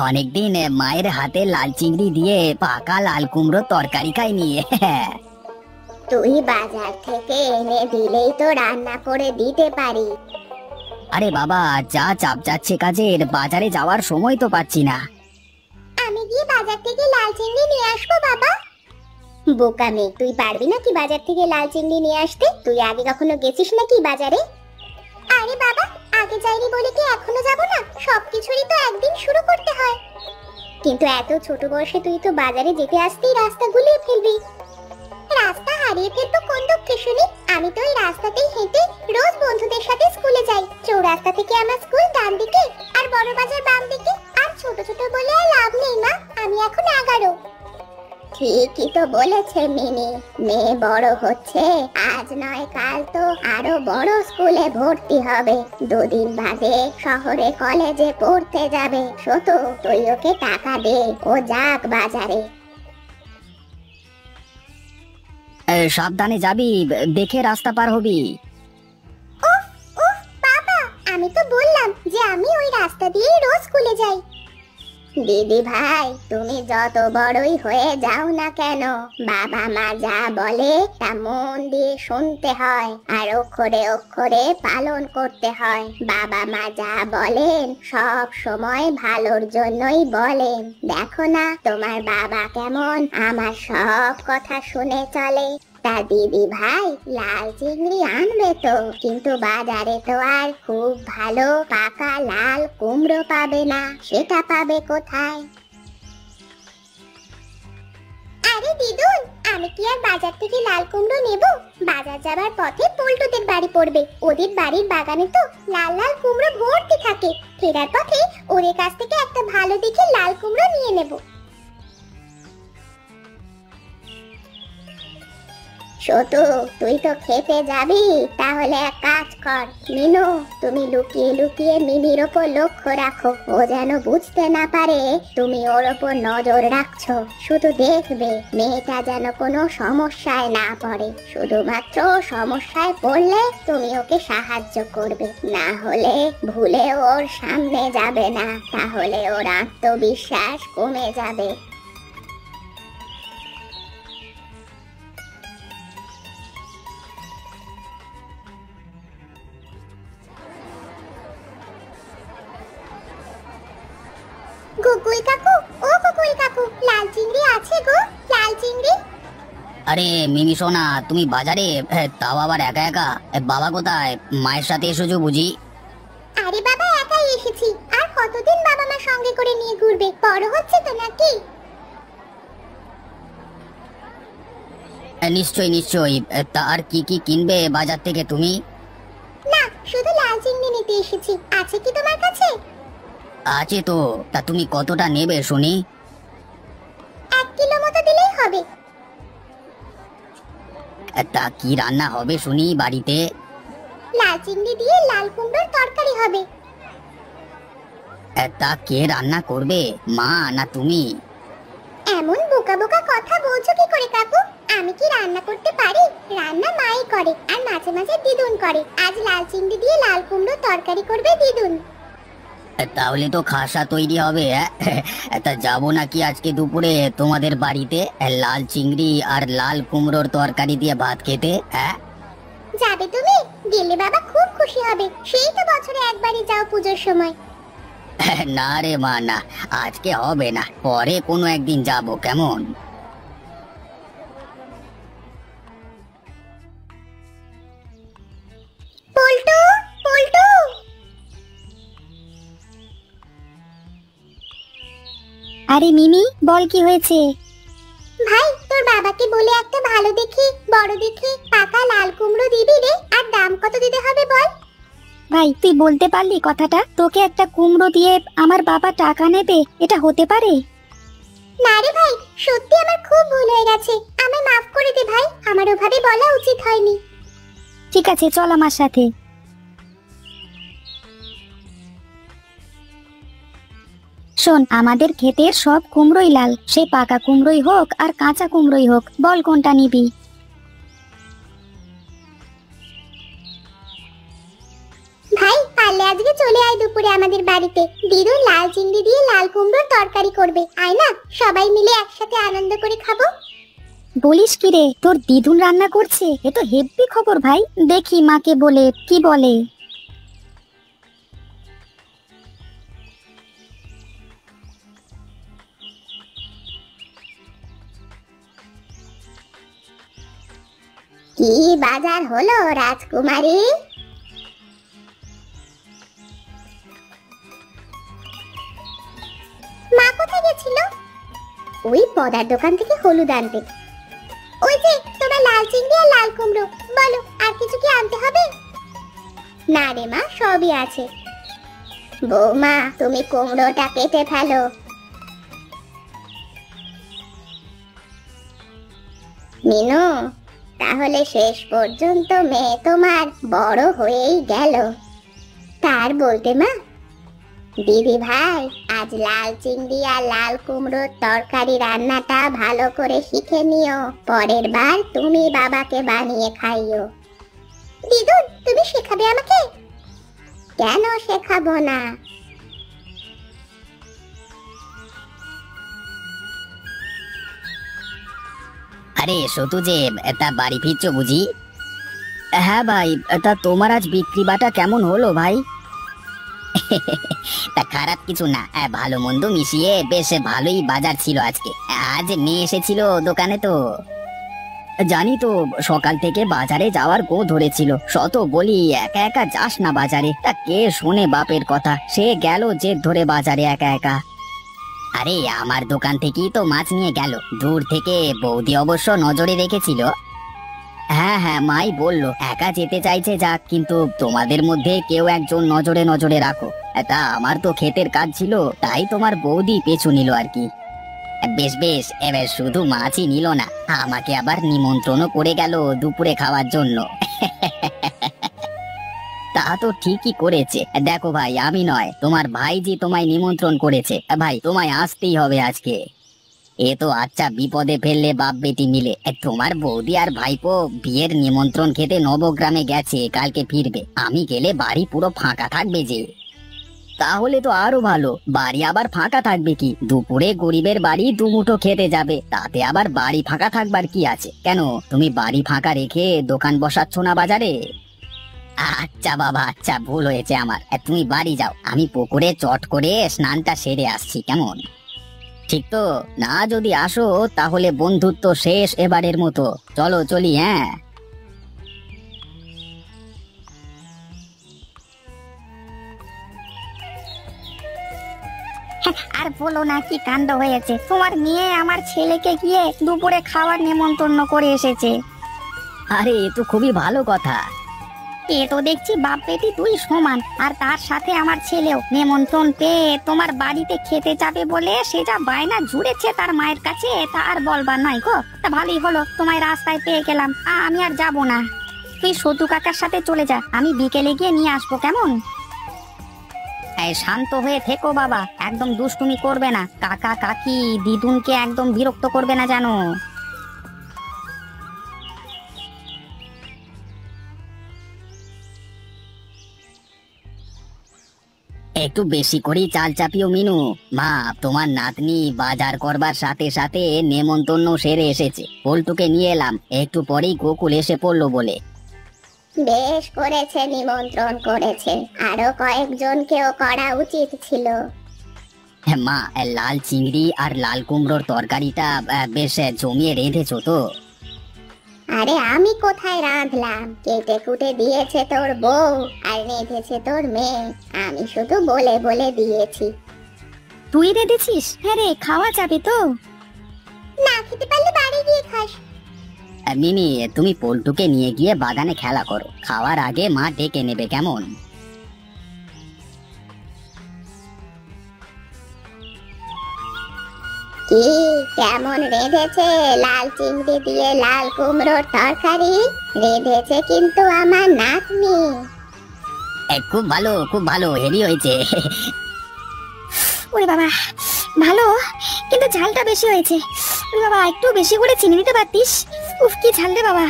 অনেকদিন মায়ের হাতে লাল চিংড়ি দিয়ে পাকা লাল কুমড়ো তরকারি খাইনি। তুই বাজার থেকে এনে দিলেই তো রান্না করে দিতে পারি। আরে বাবা, যা চাপ যাচ্ছে কাজের, বাজারে যাওয়ার সময় তো পাচ্ছি না। আমি গিয়ে বাজার থেকে লাল চিংড়ি নিয়ে আসবো বাবা। বোকা মেয়ে, তুই পারবি না কি বাজার থেকে লাল চিংড়ি নিয়ে আসতে? তুই আগে কখনো গেছিস নাকি বাজারে? আরে বাবা, আগে যাইনি বলে কি এখনো যাব না? সবকিছুরই তো একদিন শুরু করতে হয়। কিন্তু এত ছোট বয়সে তুই তো বাজারে যেতে আসতেই রাস্তা গুলিয়ে ফেলবি। রাস্তা হারিয়ে ফেলবো কোন দুঃখে শুনি? আমি তো এই রাস্তাতেই হেঁটে রোজ বন্ধুদের সাথে স্কুলে যাই। চৌরাস্তা থেকে আমার স্কুল ডান দিকে আর বড় বাজার বাম দিকে। আর ছোট ছোট বলে আর লাভ নেই মা, আমি এখন 11। ঠিকই তো বলেছে মিনি, মেয়ে বড় হচ্ছে, আজ নয় কাল তো আরো বড় স্কুলে ভর্তি হবে। দুদিন বাদে শহরে কলেজে পড়তে যাবে। ছোট, তুই ওকে টাকা দে, ও যাক বাজারে। সাবধানে যাবি, দেখে রাস্তা পার হবি। উফ উফ বাবা, আমি তো বললাম যে আমি ওই রাস্তা দিয়ে রোজ স্কুলে যাই। দিদি ভাই, তুমি যত বড়ই হয়ে যাও না কেন, বাবা মা যা বলে তা মন দিয়ে শুনতে হয় আর অক্ষরে অক্ষরে পালন করতে হয়। বাবা মা যা বলেন সব সময় ভালোর জন্যই বলেন। দেখো না তোমার বাবা কেমন আমার সব কথা শুনে চলে। তা দিদি ভাই, লাল চিংড়ি আনবে তো, কিন্তু বাজারে তো আর খুব ভালো পাকা লাল কুমড়ো পাবে না। সেটা পাবে কোথায়? আরে দিদুন, আমি কি আর বাজার থেকে লাল কুমড়ো নেব? বাজার যাবার পথে পল্টুদের বাড়ি পড়বে, ওদের বাড়ির বাগানে তো লাল লাল কুমড়ো ভর্তি থাকে। ফেরার পথে ওদের কাছ থেকে একটা ভালো দেখে লাল কুমড়ো নিয়ে নেব। ছোটু, তুই তো খেতে যাবি, তাহলে এক কাজ কর। মিনু, তুমি লুকিয়ে লুকিয়ে মিনির ওপর লক্ষ্য রাখো, ও যেন বুঝতে না পারে তুমি ওর ওপর নজর রাখছো। শুধু দেখবে মেয়েটা যেন কোনো সমস্যায় না পড়ে। শুধুমাত্র সমস্যায় পড়লে তুমি ওকে সাহায্য করবে, না হলে ভুলে ওর সামনে যাবে না, তাহলে ওর আত্মবিশ্বাস কমে যাবে। গুগুল কাকু, ও গুগুল কাকু, লাল চিংড়ি আছে গো, লাল চিংড়ি। আরে মিমি সোনা, তুমি বাজারে? তাও আবার একা একা? বাবা কোথায়? মায়ের সাথে এসেছো বুঝি? আরে বাবা, একাই এসেছি। আর কতদিন বাবা মা সঙ্গে করে নিয়ে ঘুরবে? বড় হচ্ছে তো নাকি? নিশ্চয়ই নিশ্চয়ই। তা আর কি কি কিনবে বাজার থেকে তুমি? না, শুধু লাল চিংড়ি নিতে এসেছি। আছে কি তোমার কাছে? আছে তো। তা তুমি কতটা নেবে শুনি? 1 কিলো মতো দিলেই হবে। তা কি রান্না হবে শুনি বাড়িতে? লাল চিংড়ি দিয়ে লাল কুমড়োর তরকারি হবে। তা কে রান্না করবে, মা না তুমি? এমন বোকা বোকা কথা বলছো কি করে কাকু? আমি কি রান্না করতে পারি? রান্না মাই করে, আর মাঝে মাঝে দিদুন করে। আজ লাল চিংড়ি দিয়ে লাল কুমড়োর তরকারি করবে দিদুন। তাহলে তো খাসা তৈরি হবে। তা যাবো নাকি আজকে দুপুরে তোমাদের বাড়িতে লাল চিংড়ি আর লাল কুমড়োর তরকারি দিয়ে ভাত খেতে? যাবে তুমি? গেলে বাবা খুব খুশি হবে। সেই তো বছরে একবারই যাও পুজোর সময়। না রে মা, না, আজকে হবে না, পরে কোনো একদিন যাব, কেমন? পল্টু, পল্টু। আরে মিমি, বল কি হয়েছে? ভাই, তোর বাবাকে বলে একটা ভালো দেখে বড় দেখে পাকা লাল কুমড়ো দিবি রে। আর দাম কত দিতে হবে বল? ভাই, তুই বলতে পারলি কথাটা? তোকে একটা কুমড়ো দিয়ে আমার বাবা টাকা নেবে? এটা হতে পারে? না রে ভাই, সত্যি আমার খুব ভুল হয়ে গেছে। আমায় মাফ করে দে ভাই, আমার ওভাবে বলা উচিত হয়নি। ঠিক আছে, চল আমার সাথে। শোন, আমাদের ক্ষেতের সব কুমড়োই লাল, সে পাকা কুমড়োই হোক আর কাঁচা কুমড়োই হোক, বল কোনটা নিবি? ভাই, পারলে আজকে চলে আয় দুপুরে আমাদের বাড়িতে। দিদুন লাল চিংড়ি দিয়ে লাল কুমড়োর তরকারি করবে, আয় না সবাই মিলে একসাথে আনন্দ করে খাবো। বলিস কি রে, তোর দিদুন রান্না করছে? এ তো হেব্বি খবর ভাই। দেখি মাকে বলে কি বলে। কি বাজার হলো রাজকুমারী? মা কোথায় গেছিল? ওই পদার দোকান থেকে হলুদ আনতে। ওই যে তোমার লাল চিংড়ি আর লাল কুমড়ো, বলো আর কিছু কি আনতে হবে? না রে মা, সবই আছে। বৌমা, তুমি কুমড়োটা কেটে ফেলো। মিনু, তাহলে শেষ পর্যন্ত মেয়ে তোমার বড় হয়েই গেল। তার বলতে মা, দিদি ভাই আজ লাল চিংড়ি আর লাল কুমড়োর তরকারি রান্নাটা ভালো করে শিখে নিও, পরের বার তুমি বাবাকে বানিয়ে খাইও। দিদুন, তুমি শেখাবে আমাকে? কেন শেখাবো না? আরে সতু যে, তা বাড়ি ফিরছো বুঝি? হ্যাঁ ভাই, তা তোমার আজ বিক্রি বাটা কেমন হলো ভাই? তা খারাপ কিছু না, ভালো মন্দ মিশিয়ে বেশ ভালোই বাজার ছিল আজকে। আজ নিয়ে এসেছিল দোকানে তো। জানি তো, সকাল থেকে বাজারে যাওয়ার গো ধরেছিল। শত বলি একা একা যাস না বাজারে, তা কে শোনে বাপের কথা। সে গেল জেদ ধরে বাজারে একা একা। আরে আমার দোকান থেকেই তো মাছ নিয়ে গেল। দূর থেকে বৌদি অবশ্য নজরে রেখেছিল। হ্যাঁ হ্যাঁ, মাই বলল একা যেতে চাইছে যাক, কিন্তু তোমাদের মধ্যে কেউ একজন নজরে নজরে রাখো। তা আমার তো ক্ষেতের কাজ ছিল, তাই তোমার বৌদি পেছু নিল আর কি। বেশ বেশ, এবার শুধু মাছই নিল না, আমাকে আবার নিমন্ত্রণও করে গেল দুপুরে খাওয়ার জন্য। তা তো ঠিকই করেছে। দেখো ভাই, আমি নয়, তোমার ভাইজি তোমায় নিমন্ত্রণ করেছে। ভাই, তোমায় আসতেই হবে আজকে। এ তো আচ্ছা বিপদে ফেললে বাপ বেটি মিলে। তোমার বৌদি আর ভাইপো বিয়ের নিমন্ত্রণ খেতে নবগ্রামে গেছে, কালকে ফিরবে। আমি গেলে বাড়ি পুরো ফাঁকা থাকবে যে। তাহলে তো আরো ভালো, বাড়ি আবার ফাঁকা থাকবে কি? দুপুরে গরিবের বাড়ি দুমুঠো খেতে যাবে, তাতে আবার বাড়ি ফাঁকা থাকবার কি আছে? কেন, তুমি বাড়ি ফাঁকা রেখে দোকান বসাচ্ছ না বাজারে? আচ্ছা বাবা, আচ্ছা ভুল হয়েছে আমার। তুমি বাড়ি যাও, আমি পুকুরে চট করে স্নানটা সেরে আসছি, কেমন? ঠিক তো না? যদি আসো তাহলে বন্ধুত্ব শেষ এবারের মতো। চলো চলি। হ্যাঁ, আর বলো না, কি কাণ্ড হয়েছে। তোমার মেয়ে আমার ছেলেকে গিয়ে দুপুরে খাওয়ার নেমন্তন্ন করে এসেছে। আরে এ তো খুবই ভালো কথা। এ তো দেখছি বাপ বেটি দুই সমান। আর তার সাথে আমার ছেলেও নেমন্ত্রণ পেয়ে তোমার বাড়িতে খেতে যাবে বলে সে যা বায়না জুড়েছে তার মায়ের কাছে, তা আর বলবার নয় গো। তা ভালোই হলো তোমায় রাস্তায় পেয়ে গেলাম। আমি আর যাব না, তুই সতু কাকার সাথে চলে যা, আমি বিকেলে গিয়ে নিয়ে আসবো, কেমন? এই শান্ত হয়ে থেকো বাবা, একদম দুষ্টুমি করবে না। কাকা কাকি দিদুনকে একদম বিরক্ত করবে না জানো। একটু বেশি করেই চাল চাপিও মিনু। মা, তোমার নাতনি বাজার করবার সাথে সাথে নেমন্তন্ন সেরে এসেছে। পল্টুকে নিয়ে এলাম, একটু পরেই গোকুল এসে পড়লো বলে। বেশ করেছে, নিমন্ত্রণ করেছে। আরো কয়েকজনকেও করা উচিত ছিল। হ্যাঁ মা, লাল চিংড়ি আর লাল কুমড়োর তরকারিটা বেশ জমিয়ে রেঁধেছো তো? আরে আমি কোথায় রাঁধলাম, কেটে কুটে দিয়েছে তোর বউ আর রেঁধেছে তোর মেয়ে। আমি শুধু বলে বলে দিয়েছি। তুই রেঁধেছিস? হ্যাঁ রে, খাওয়া যাবে তো? না খেতে পারলে বাড়ি গিয়ে খাস। মিনি, তুমি পল্টুকে নিয়ে গিয়ে বাগানে খেলা করো, খাওয়ার আগে মা ডেকে নেবে, কেমন? কি কেমন রেঁধেছে লাল চিংড়ি দিয়ে লাল কুমড়োর তরকারি? রেঁধেছে কিন্তু আমার নাতনি। খুব ভালো, খুব ভালো, হেভি হয়েছে। ওরে বাবা, ভালো, কিন্তু ঝালটা বেশি হয়েছে। ওরে বাবা, একটু বেশি করে চিনি দিতে পারতিস। উফ, কি ঝাল রে বাবা।